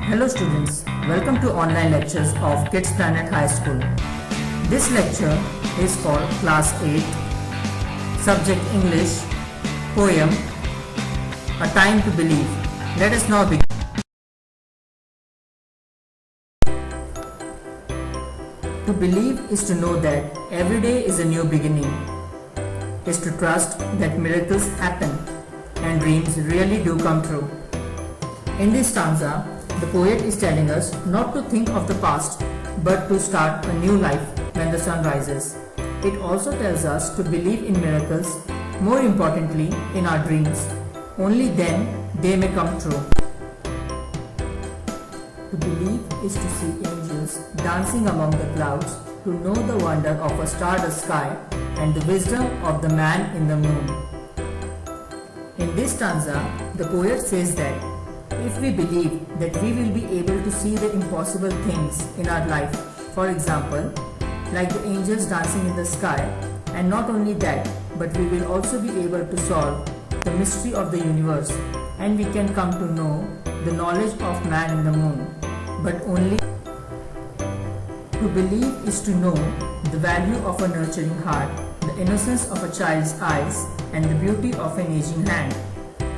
Hello students, welcome to online lectures of Kids Planet High School. This lecture is for class 8, subject English, poem, A Time to Believe. Let us now begin. To believe is to know that every day is a new beginning, is to trust that miracles happen and dreams really do come true. In this stanza, the poet is telling us not to think of the past, but to start a new life when the sun rises. It also tells us to believe in miracles, more importantly in our dreams. Only then they may come true. To believe is to see angels dancing among the clouds, to know the wonder of a stardust sky and the wisdom of the man in the moon. In this stanza, the poet says that if we believe that we will be able to see the impossible things in our life, for example, like the angels dancing in the sky, and not only that, but we will also be able to solve the mystery of the universe, and we can come to know the knowledge of man in the moon. But only to believe is to know the value of a nurturing heart, the innocence of a child's eyes, and the beauty of an aging hand.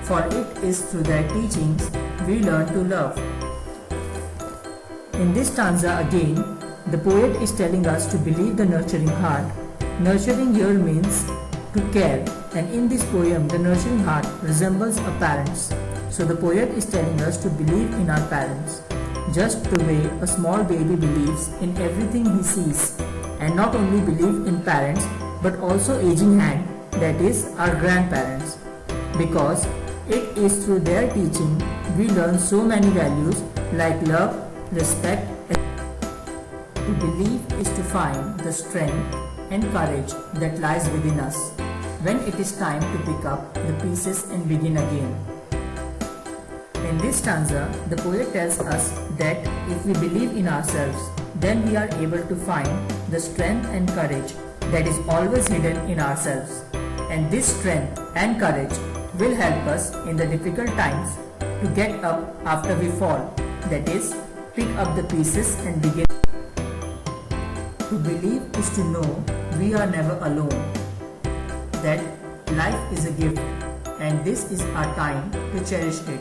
For it is through their teachings we learn to love. In this stanza again, the poet is telling us to believe the nurturing heart. Nurturing here means to care, and in this poem the nurturing heart resembles a parent's. So the poet is telling us to believe in our parents, just the way a small baby believes in everything he sees, and not only believe in parents but also aging hand, that is our grandparents, because it is through their teaching we learn so many values like love, respect. To believe is to find the strength and courage that lies within us when it is time to pick up the pieces and begin again. In this stanza, the poet tells us that if we believe in ourselves, then we are able to find the strength and courage that is always hidden in ourselves. And this strength and courage will help us in the difficult times to get up after we fall, that is, pick up the pieces and begin. To believe is to know we are never alone, that life is a gift and this is our time to cherish it.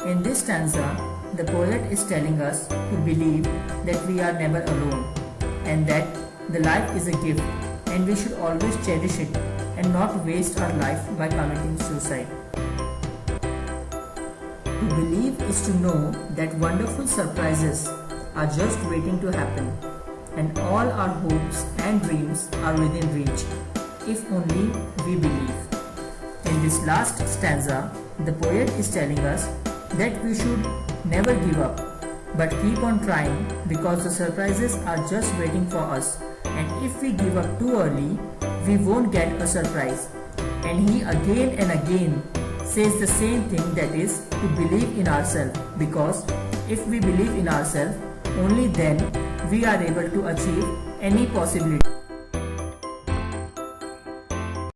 In this stanza, the poet is telling us to believe that we are never alone and that the life is a gift and we should always cherish it and not waste our life by committing suicide. To believe is to know that wonderful surprises are just waiting to happen and all our hopes and dreams are within reach if only we believe. In this last stanza, the poet is telling us that we should never give up but keep on trying because the surprises are just waiting for us, and if we give up too early, we won't get a surprise. And he again and again says the same thing, that is to believe in ourselves, because if we believe in ourselves, only then we are able to achieve any possibility.